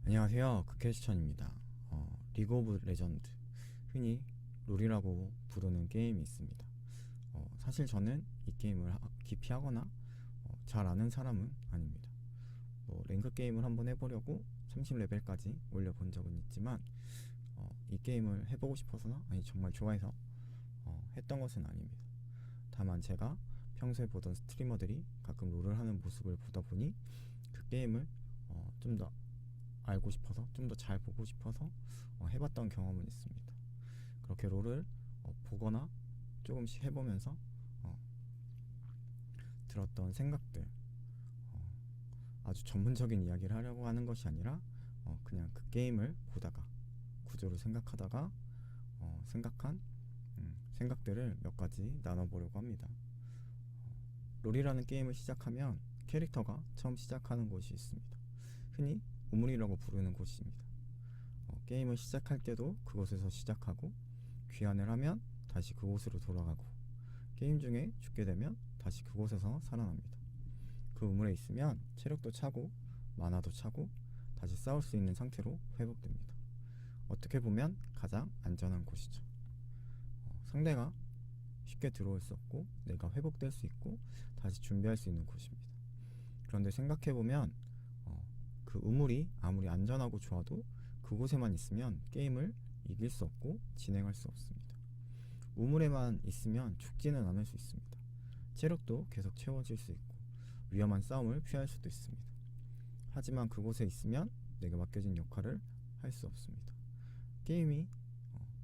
안녕하세요. 극캐스천입니다. 리그 오브 레전드, 흔히 롤이라고 부르는 게임이 있습니다. 사실 저는 이 게임을 깊이 하거나 잘 아는 사람은 아닙니다. 랭크 게임을 한번 해보려고 30레벨까지 올려본 적은 있지만 이 게임을 해보고 싶어서나 아니 정말 좋아해서 했던 것은 아닙니다. 다만 제가 평소에 보던 스트리머들이 가끔 롤을 하는 모습을 보다 보니 그 게임을 좀 더 알고 싶어서, 좀 더 잘 보고 싶어서 해봤던 경험은 있습니다. 그렇게 롤을 보거나 조금씩 해보면서 들었던 생각들, 아주 전문적인 이야기를 하려고 하는 것이 아니라 그냥 그 게임을 보다가 구조를 생각하다가 생각한 생각들을 몇 가지 나눠보려고 합니다. 롤이라는 게임을 시작하면 캐릭터가 처음 시작하는 곳이 있습니다. 흔히 우물이라고 부르는 곳입니다. 게임을 시작할 때도 그곳에서 시작하고, 귀환을 하면 다시 그곳으로 돌아가고, 게임 중에 죽게 되면 다시 그곳에서 살아납니다. 그 우물에 있으면 체력도 차고 마나도 차고 다시 싸울 수 있는 상태로 회복됩니다. 어떻게 보면 가장 안전한 곳이죠. 상대가 쉽게 들어올 수 없고 내가 회복될 수 있고 다시 준비할 수 있는 곳입니다. 그런데 생각해보면 그 우물이 아무리 안전하고 좋아도 그곳에만 있으면 게임을 이길 수 없고 진행할 수 없습니다. 우물에만 있으면 죽지는 않을 수 있습니다. 체력도 계속 채워질 수 있고 위험한 싸움을 피할 수도 있습니다. 하지만 그곳에 있으면 내가 맡겨진 역할을 할 수 없습니다. 게임이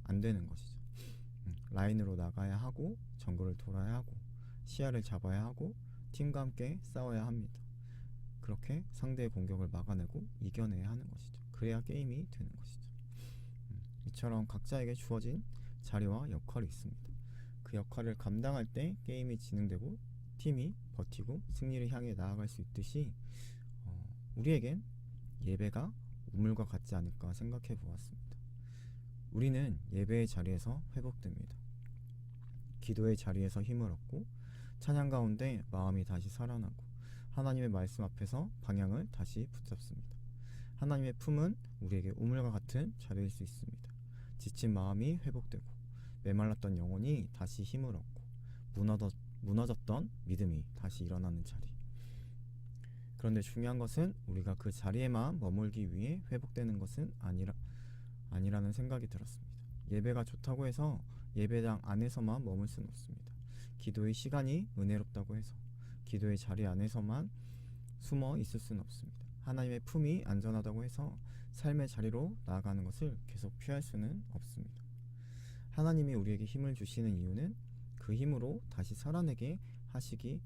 안 되는 것이죠. 라인으로 나가야 하고, 정글을 돌아야 하고, 시야를 잡아야 하고, 팀과 함께 싸워야 합니다. 그렇게 상대의 공격을 막아내고 이겨내야 하는 것이죠. 그래야 게임이 되는 것이죠. 이처럼 각자에게 주어진 자리와 역할이 있습니다. 그 역할을 감당할 때 게임이 진행되고 팀이 버티고 승리를 향해 나아갈 수 있듯이 우리에겐 예배가 우물과 같지 않을까 생각해 보았습니다. 우리는 예배의 자리에서 회복됩니다. 기도의 자리에서 힘을 얻고, 찬양 가운데 마음이 다시 살아나고, 하나님의 말씀 앞에서 방향을 다시 붙잡습니다. 하나님의 품은 우리에게 우물과 같은 자리일 수 있습니다. 지친 마음이 회복되고, 메말랐던 영혼이 다시 힘을 얻고, 무너졌던 믿음이 다시 일어나는 자리. 그런데 중요한 것은 우리가 그 자리에만 머물기 위해 회복되는 것은 아니라는 생각이 들었습니다. 예배가 좋다고 해서 예배당 안에서만 머물 수는 없습니다. 기도의 시간이 은혜롭다고 해서 기도의 자리 안에서만 숨어 있을 수는 없습니다. 하나님의 품이 안전하다고 해서 삶의 자리로 나아가는 것을 계속 피할 수는 없습니다. 하나님이 우리에게 힘을 주시는 이유는 그 힘으로 다시 살아내게 하시기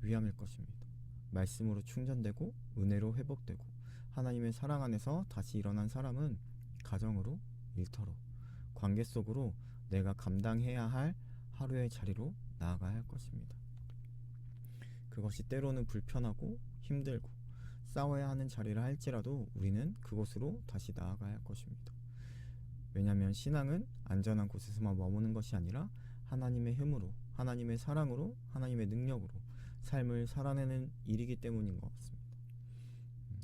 위함일 것입니다. 말씀으로 충전되고 은혜로 회복되고 하나님의 사랑 안에서 다시 일어난 사람은 가정으로, 일터로, 관계 속으로 내가 감당해야 할 하루의 자리로 나아가야 할 것입니다. 그것이 때로는 불편하고 힘들고 싸워야 하는 자리라 할지라도 우리는 그곳으로 다시 나아가야 할 것입니다. 왜냐하면 신앙은 안전한 곳에서만 머무는 것이 아니라 하나님의 힘으로, 하나님의 사랑으로, 하나님의 능력으로 삶을 살아내는 일이기 때문인 것 같습니다.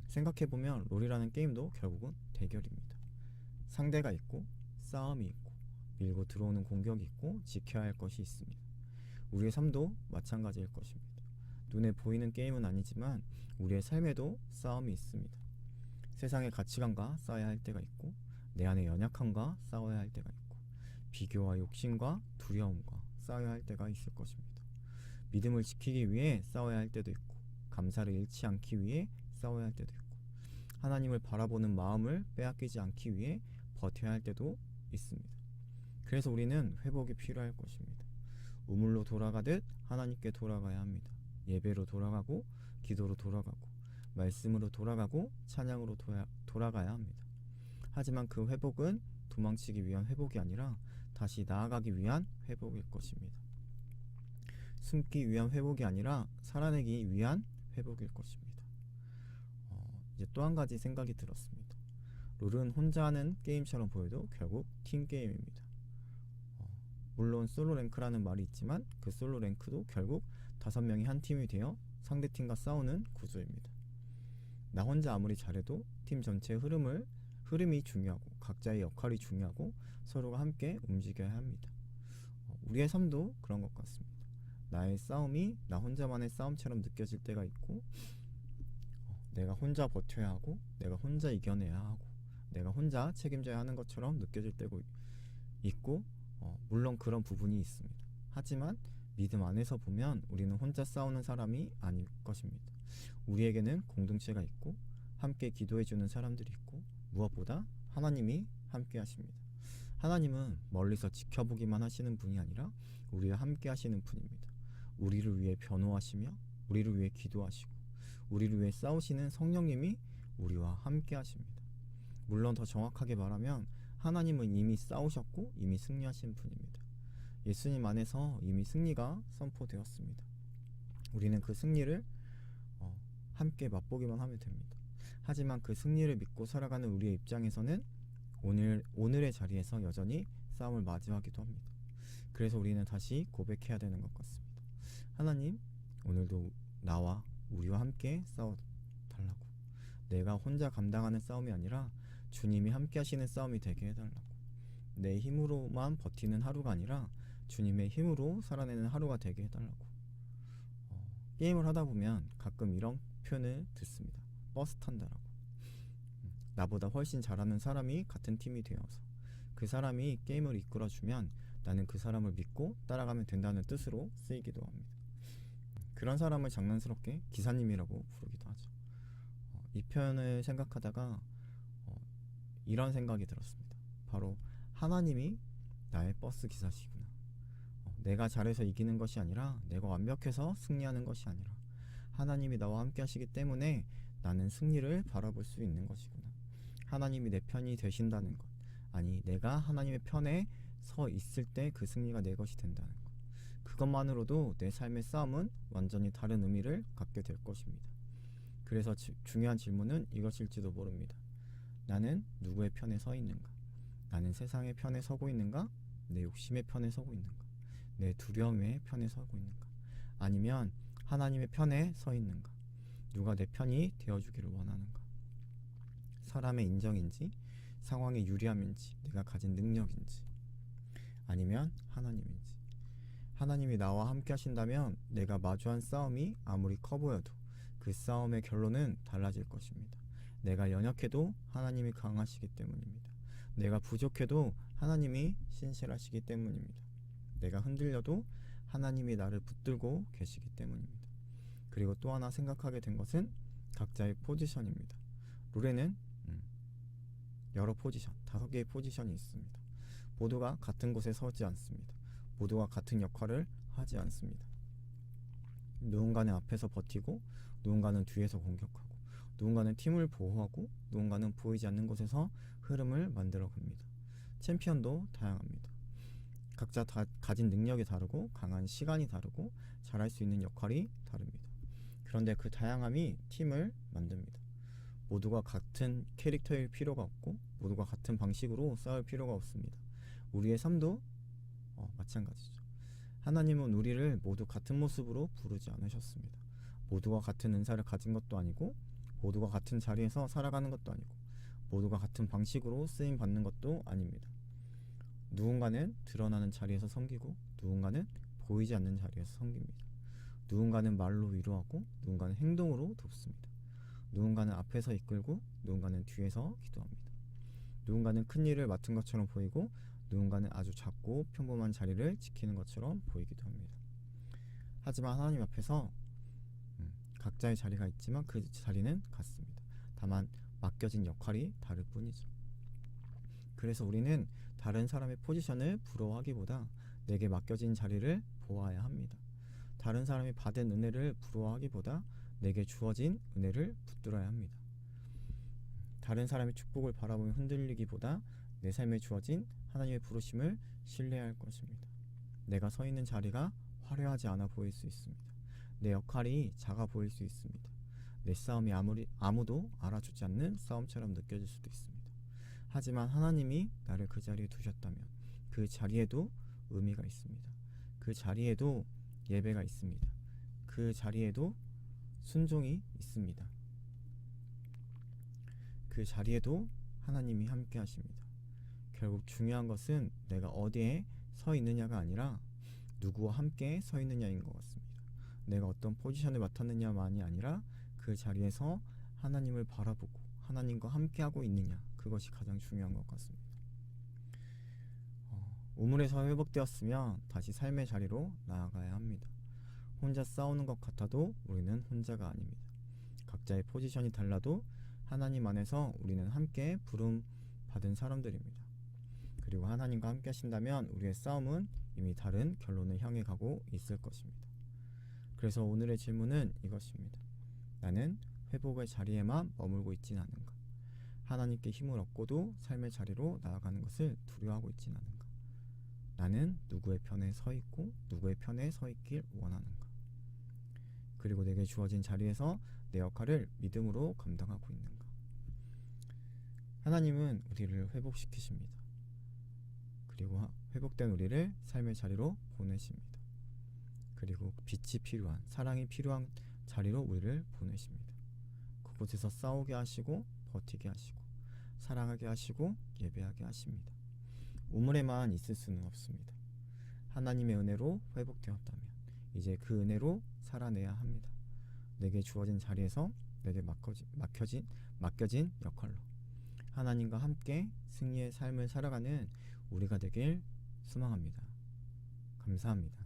생각해보면 롤이라는 게임도 결국은 대결입니다. 상대가 있고 싸움이 있고 밀고 들어오는 공격이 있고 지켜야 할 것이 있습니다. 우리의 삶도 마찬가지일 것입니다. 눈에 보이는 게임은 아니지만 우리의 삶에도 싸움이 있습니다. 세상의 가치관과 싸워야 할 때가 있고, 내 안의 연약함과 싸워야 할 때가 있고, 비교와 욕심과 두려움과 싸워야 할 때가 있을 것입니다. 믿음을 지키기 위해 싸워야 할 때도 있고, 감사를 잃지 않기 위해 싸워야 할 때도 있고, 하나님을 바라보는 마음을 빼앗기지 않기 위해 버텨야 할 때도 있습니다. 그래서 우리는 회복이 필요할 것입니다. 우물로 돌아가듯 하나님께 돌아가야 합니다. 예배로 돌아가고, 기도로 돌아가고, 말씀으로 돌아가고, 찬양으로 돌아가야 합니다. 하지만 그 회복은 도망치기 위한 회복이 아니라 다시 나아가기 위한 회복일 것입니다. 숨기 위한 회복이 아니라 살아내기 위한 회복일 것입니다. 이제 또 한 가지 생각이 들었습니다. 롤은 혼자 하는 게임처럼 보여도 결국 팀 게임입니다. 물론 솔로 랭크라는 말이 있지만 그 솔로 랭크도 결국 5명이 한 팀이 되어 상대팀과 싸우는 구조입니다. 나 혼자 아무리 잘해도 팀 전체의 흐름이 중요하고 각자의 역할이 중요하고 서로가 함께 움직여야 합니다. 우리의 삶도 그런 것 같습니다. 나의 싸움이 나 혼자만의 싸움처럼 느껴질 때가 있고, 내가 혼자 버텨야 하고, 내가 혼자 이겨내야 하고, 내가 혼자 책임져야 하는 것처럼 느껴질 때가 있고, 물론 그런 부분이 있습니다. 하지만 믿음 안에서 보면 우리는 혼자 싸우는 사람이 아닐 것입니다. 우리에게는 공동체가 있고, 함께 기도해주는 사람들이 있고, 무엇보다 하나님이 함께 하십니다. 하나님은 멀리서 지켜보기만 하시는 분이 아니라 우리와 함께 하시는 분입니다. 우리를 위해 변호하시며, 우리를 위해 기도하시고, 우리를 위해 싸우시는 성령님이 우리와 함께 하십니다. 물론 더 정확하게 말하면 하나님은 이미 싸우셨고 이미 승리하신 분입니다. 예수님 안에서 이미 승리가 선포되었습니다. 우리는 그 승리를 함께 맛보기만 하면 됩니다. 하지만 그 승리를 믿고 살아가는 우리의 입장에서는 오늘의 자리에서 여전히 싸움을 마주하기도 합니다. 그래서 우리는 다시 고백해야 되는 것 같습니다. 하나님, 오늘도 나와 우리와 함께 싸워달라고. 내가 혼자 감당하는 싸움이 아니라 주님이 함께 하시는 싸움이 되게 해달라고. 내 힘으로만 버티는 하루가 아니라 주님의 힘으로 살아내는 하루가 되게 해달라고. 게임을 하다 보면 가끔 이런 표현을 듣습니다. 버스 탄다라고. 나보다 훨씬 잘하는 사람이 같은 팀이 되어서 그 사람이 게임을 이끌어주면 나는 그 사람을 믿고 따라가면 된다는 뜻으로 쓰이기도 합니다. 그런 사람을 장난스럽게 기사님이라고 부르기도 하죠. 이 표현을 생각하다가 이런 생각이 들었습니다. 바로 하나님이 나의 버스 기사시구나. 내가 잘해서 이기는 것이 아니라, 내가 완벽해서 승리하는 것이 아니라 하나님이 나와 함께 하시기 때문에 나는 승리를 바라볼 수 있는 것이구나. 하나님이 내 편이 되신다는 것, 아니 내가 하나님의 편에 서 있을 때 그 승리가 내 것이 된다는 것, 그것만으로도 내 삶의 싸움은 완전히 다른 의미를 갖게 될 것입니다. 그래서 중요한 질문은 이것일지도 모릅니다. 나는 누구의 편에 서 있는가? 나는 세상의 편에 서고 있는가? 내 욕심의 편에 서고 있는가? 내 두려움의 편에 서고 있는가? 아니면 하나님의 편에 서 있는가? 누가 내 편이 되어주기를 원하는가? 사람의 인정인지, 상황의 유리함인지, 내가 가진 능력인지, 아니면 하나님인지. 하나님이 나와 함께 하신다면 내가 마주한 싸움이 아무리 커 보여도 그 싸움의 결론은 달라질 것입니다. 내가 연약해도 하나님이 강하시기 때문입니다. 내가 부족해도 하나님이 신실하시기 때문입니다. 내가 흔들려도 하나님이 나를 붙들고 계시기 때문입니다. 그리고 또 하나 생각하게 된 것은 각자의 포지션입니다. 룰에는 여러 포지션, 5개의 포지션이 있습니다. 모두가 같은 곳에 서지 않습니다. 모두가 같은 역할을 하지 않습니다. 누군가는 앞에서 버티고, 누군가는 뒤에서 공격하고, 누군가는 팀을 보호하고, 누군가는 보이지 않는 곳에서 흐름을 만들어 갑니다. 챔피언도 다양합니다. 각자 가진 능력이 다르고, 강한 시간이 다르고, 잘할 수 있는 역할이 다릅니다. 그런데 그 다양함이 팀을 만듭니다. 모두가 같은 캐릭터일 필요가 없고, 모두가 같은 방식으로 싸울 필요가 없습니다. 우리의 삶도 마찬가지죠. 하나님은 우리를 모두 같은 모습으로 부르지 않으셨습니다. 모두가 같은 은사를 가진 것도 아니고, 모두가 같은 자리에서 살아가는 것도 아니고, 모두가 같은 방식으로 쓰임 받는 것도 아닙니다. 누군가는 드러나는 자리에서 섬기고, 누군가는 보이지 않는 자리에서 섬깁니다. 누군가는 말로 위로하고, 누군가는 행동으로 돕습니다. 누군가는 앞에서 이끌고, 누군가는 뒤에서 기도합니다. 누군가는 큰 일을 맡은 것처럼 보이고, 누군가는 아주 작고 평범한 자리를 지키는 것처럼 보이기도 합니다. 하지만 하나님 앞에서 각자의 자리가 있지만 그 자리는 같습니다. 다만 맡겨진 역할이 다를 뿐이죠. 그래서 우리는 다른 사람의 포지션을 부러워하기보다 내게 맡겨진 자리를 보아야 합니다. 다른 사람이 받은 은혜를 부러워하기보다 내게 주어진 은혜를 붙들어야 합니다. 다른 사람의 축복을 바라보며 흔들리기보다 내 삶에 주어진 하나님의 부르심을 신뢰할 것입니다. 내가 서 있는 자리가 화려하지 않아 보일 수 있습니다. 내 역할이 작아 보일 수 있습니다. 내 싸움이 아무도 알아주지 않는 싸움처럼 느껴질 수도 있습니다. 하지만 하나님이 나를 그 자리에 두셨다면 그 자리에도 의미가 있습니다. 그 자리에도 예배가 있습니다. 그 자리에도 순종이 있습니다. 그 자리에도 하나님이 함께 하십니다. 결국 중요한 것은 내가 어디에 서 있느냐가 아니라 누구와 함께 서 있느냐인 것 같습니다. 내가 어떤 포지션을 맡았느냐만이 아니라 그 자리에서 하나님을 바라보고 하나님과 함께하고 있느냐, 그것이 가장 중요한 것 같습니다. 우물에서 회복되었으면 다시 삶의 자리로 나아가야 합니다. 혼자 싸우는 것 같아도 우리는 혼자가 아닙니다. 각자의 포지션이 달라도 하나님 안에서 우리는 함께 부름 받은 사람들입니다. 그리고 하나님과 함께 하신다면 우리의 싸움은 이미 다른 결론을 향해 가고 있을 것입니다. 그래서 오늘의 질문은 이것입니다. 나는 회복의 자리에만 머물고 있진 않은가? 하나님께 힘을 얻고도 삶의 자리로 나아가는 것을 두려워하고 있진 않은가? 나는 누구의 편에 서 있고 누구의 편에 서 있길 원하는가? 그리고 내게 주어진 자리에서 내 역할을 믿음으로 감당하고 있는가? 하나님은 우리를 회복시키십니다. 그리고 회복된 우리를 삶의 자리로 보내십니다. 그리고 빛이 필요한, 사랑이 필요한 자리로 우리를 보내십니다. 그곳에서 싸우게 하시고 버티게 하시고 사랑하게 하시고 예배하게 하십니다. 우물에만 있을 수는 없습니다. 하나님의 은혜로 회복되었다면 이제 그 은혜로 살아내야 합니다. 내게 주어진 자리에서 내게 맡겨진 역할로 하나님과 함께 승리의 삶을 살아가는 우리가 되길 소망합니다. 감사합니다.